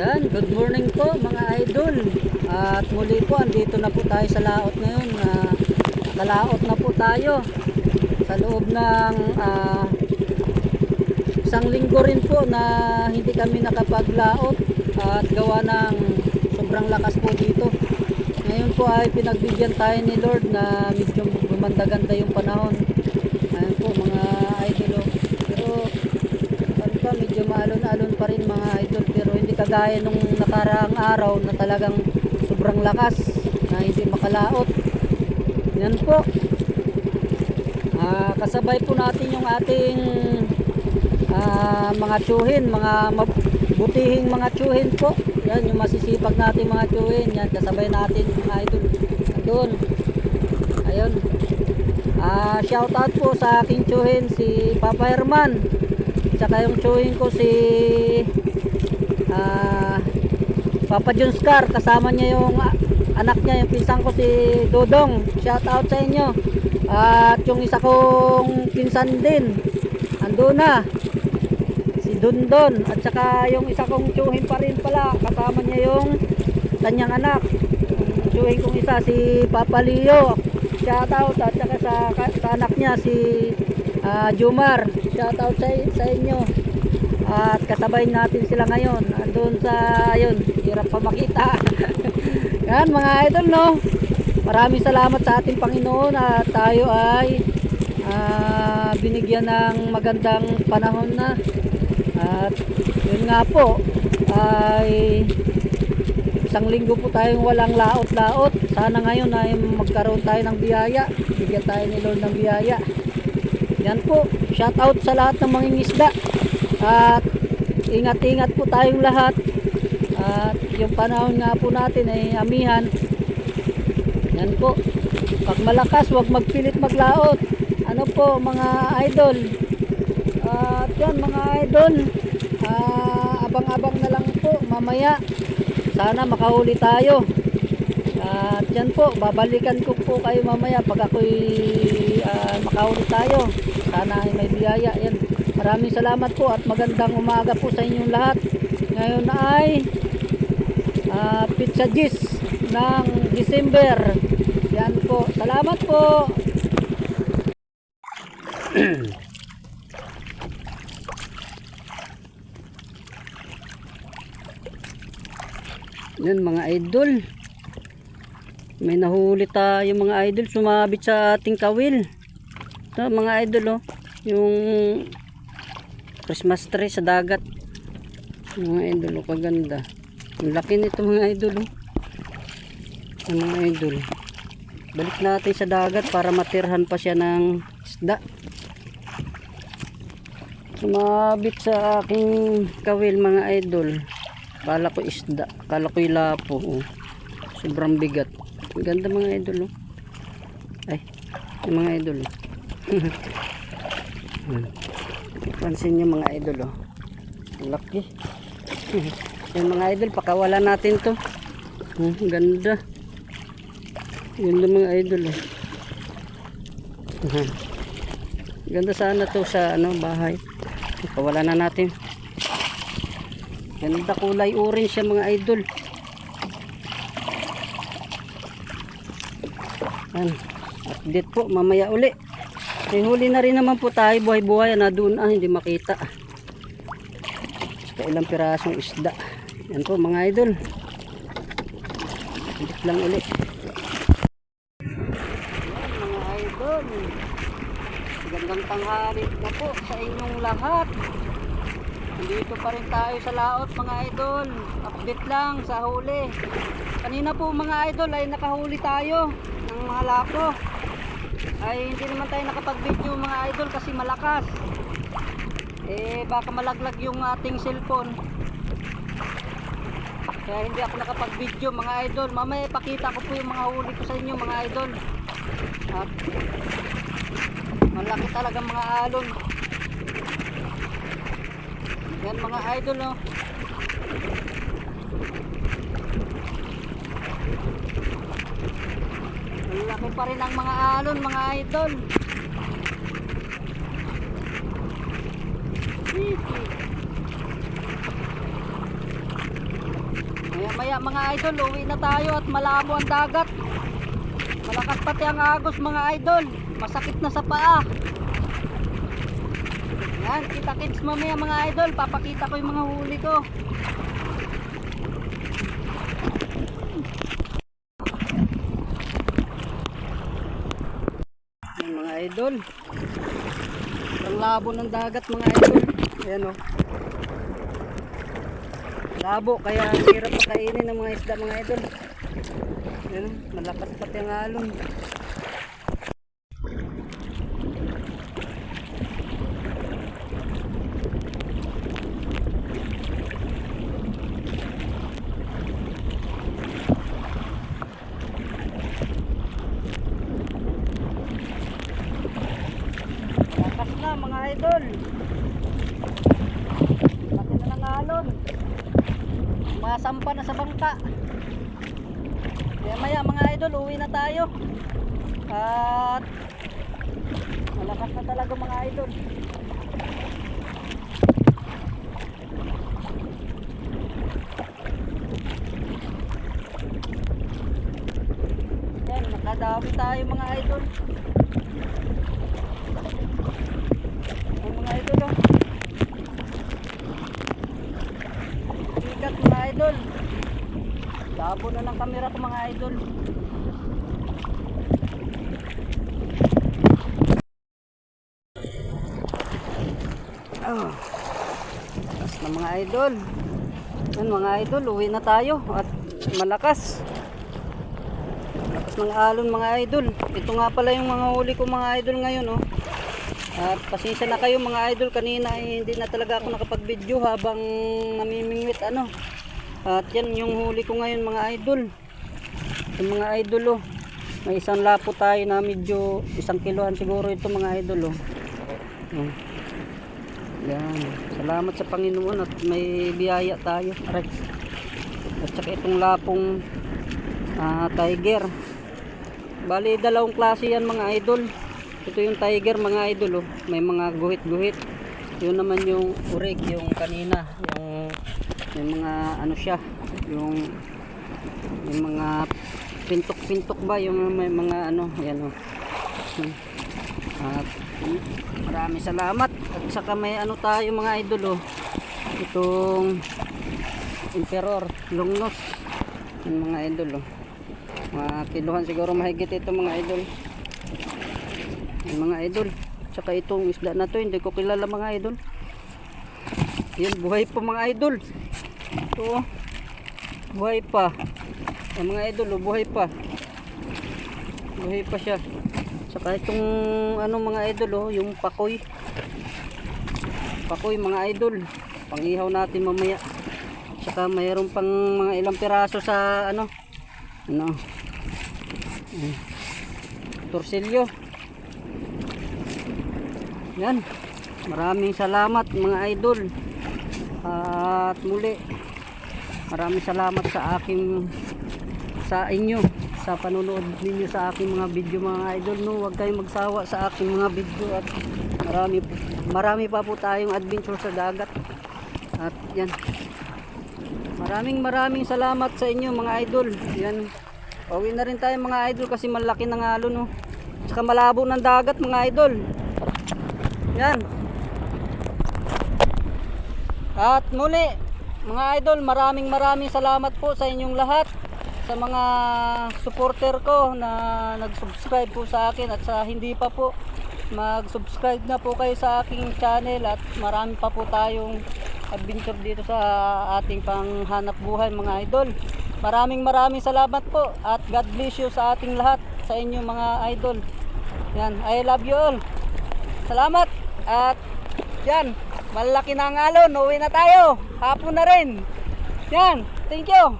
Yan, good morning po mga idol. At muli po, andito na po tayo sa laot ngayon. Nakalaot na po tayo sa loob ng isang linggo rin po na hindi kami nakapaglaot at gawa ng sobrang lakas po dito. Ngayon po ay pinagbigyan tayo ni Lord na medyo gumanda-ganda yung panahon. Ayan po mga idol. Pero medyo maalon-alon pa rin mga idol, pero hindi kagaya nung nakaraang araw na talagang sobrang lakas na hindi makalaot. Yan po. Kasabay po natin yung ating mga tsuhin, mga butihing mga tsuhin po. Yan yung masisipag natin mga tsuhin. Yan, kasabay natin mga idol. Doon. Ayun. Shout out po sa aking tsuhin si Papa Herman. Tsaka yung tsuhin ko si Papa John Scar, kasama niya yung anak niya, yung pinsan ko si Dodong. Shout out sa inyo. At yung isa kong pinsan din, ando na, si Dundon. At saka yung isa kong tsuhin pa rin pala, kasama niya yung kanyang anak. Yung tsuhin kong isa si Papa Leo. Shout out. At saka sa anak niya si Jumar. Shout out sa inyo. At kasabay natin sila ngayon. Andun sa ayun, hirap pa makita. Yan mga idol, no. Maraming salamat sa ating Panginoon at tayo ay binigyan ng magandang panahon na. At yun nga po ay isang linggo po tayong walang laot-laot. Sana ngayon ay magkaroon tayo ng biyaya. Bigyan tayo ni Lord ng biyaya. Yan po, shout out sa lahat ng mangingisda. At ingat-ingat po tayong lahat. At yung panahon nga po natin ay amihan. Yan po, pag malakas huwag magpilit maglaot. Ano po mga idol. At yan mga idol, abang-abang na lang po mamaya. Sana makahuli tayo. At yan po, babalikan ko po kayo mamaya pag ako'y makahuli tayo. Sana ay may biyaya. Yan. Maraming salamat po at magandang umaga po sa inyong lahat. Ngayon ay Pizza Gis ng December. Yan po. Salamat po. Yan mga idol. May nahuli tayo mga idol. Sumabit sa ating kawil. Ito mga idol, oh. Yung Christmas tree sa dagat. Mga idol, oh, kaganda. Ang laki nito mga idol, oh. Mga idol. Balik natin sa dagat para matirhan pa siya ng isda. Sumabit sa aking kawil mga idol. Kala ko isda, kala ko ilapo, oh. Sobrang bigat. Ang ganda mga idol, oh. Ay, yung mga idol, oh. Pansin nyo mga idol, oh. Laki. Yung mga idol, pakawalan natin to. Ganda. Ganda mga idol, oh. Ganda sana to sa bahay. Pakawalan na natin. Ganda, kulay orange siya mga idol. Update po mamaya uli. May huli na rin naman po tayo, buhay-buhay na doon, hindi makita. Basta ilang pirasong isda. Yan po mga idol. Update lang uli. Yan mga idol. Gandang tanghali na po sa inyong lahat. Dito pa rin tayo sa laot mga idol. Update lang sa huli. Kanina po mga idol ay nakahuli tayo ng mga lako. Ay hindi naman tayo nakapag-video mga idol kasi malakas. Baka malaglag yung ating cellphone. Kaya hindi ako nakapag-video mga idol. Mamaya ipakita ko po yung mga huli ko sa inyo mga idol. At malaki talaga mga alon. Yan mga idol, no. Malaki pa rin ang mga alon mga idol. maya mga idol, uwi na tayo at malabo ang dagat. Malakas pati ang agos mga idol. Masakit na sa paa. Yan, kita-kits mamaya mga idol. Papakita ko yung mga huli ko. Yan mga idol. Ang labo ng dagat mga idol. Ayan o. Labo, kaya hirap pakainin ng mga isda mga idol. Ayan o, malakas pati ang alon. Lakas na mga idol. Laki na ng alon. Masampa na sa bangka. Kaya maya mga idol, uwi na tayo. At malakas na talaga mga idol. Yan, nakadawi tayo mga idol. Ang mga idol oh. Bigat mga idol. Labo na ng camera ko mga idol. Lakas na mga idol. Yan mga idol, uwi na tayo at malakas. Lakas ng alon mga idol. Ito nga pala yung mga huli ko mga idol ngayon oh. At pasensya na kayo mga idol, kanina hindi na talaga ako nakapag-video habang namimingwit ano. At yan yung huli ko ngayon mga idol. Yung mga idol oh. May isang lapo tayo na medyo 1 kilohan siguro ito mga idol oh. Yan. Salamat sa Panginoon at may biyaya tayo. Aray. At saka itong lapong tiger. Bali dalawang klase yan mga idol. Ito yung tiger mga idol oh. May mga guhit-guhit. Yun naman yung urig, yung kanina, yung mga ano siya, yung mga pintok-pintok ba, yung may mga ano, yan oh. At maraming salamat. At saka may ano tayo mga idol oh. Itong emperor, longnos. Yung mga idol oh. Mga kiluhan siguro mahigit ito mga idol. Yung mga idol. Saka itong isda na to hindi ko kilala mga idol. Yan, buhay pa mga idol. Ito oh. Buhay pa. Yung mga idol oh, buhay pa. Buhay pa siya. Saka itong ano mga idol oh, yung pakoy. Pakoy mga idol. Pangihaw natin mamaya. Saka mayroon pang mga ilang piraso sa ano. Torsilyo. Yan. Maraming salamat mga idol. At muli maraming salamat sa inyo sa panonood ninyo sa aking mga video mga idol no. Huwag kayong magsawa sa aking mga video at marami pa po tayong adventure sa dagat. At yan. Maraming salamat sa inyo mga idol. Yan. Pauwi na rin tayo mga idol kasi malaki ng alon no. Saka malabo ng dagat mga idol. Yan. At muli mga idol, maraming salamat po sa inyong lahat, sa mga supporter ko na nag-subscribe po sa akin at sa hindi pa po, mag-subscribe na po kayo sa aking channel at marami pa po tayong adventure dito sa ating panghanap buhay mga idol. Maraming salamat po at God bless you sa ating lahat, sa inyo mga idol. Yan, I love you all. Salamat at yan, malaki na ang alon, uwi na tayo. Hapon na rin. Yan, thank you.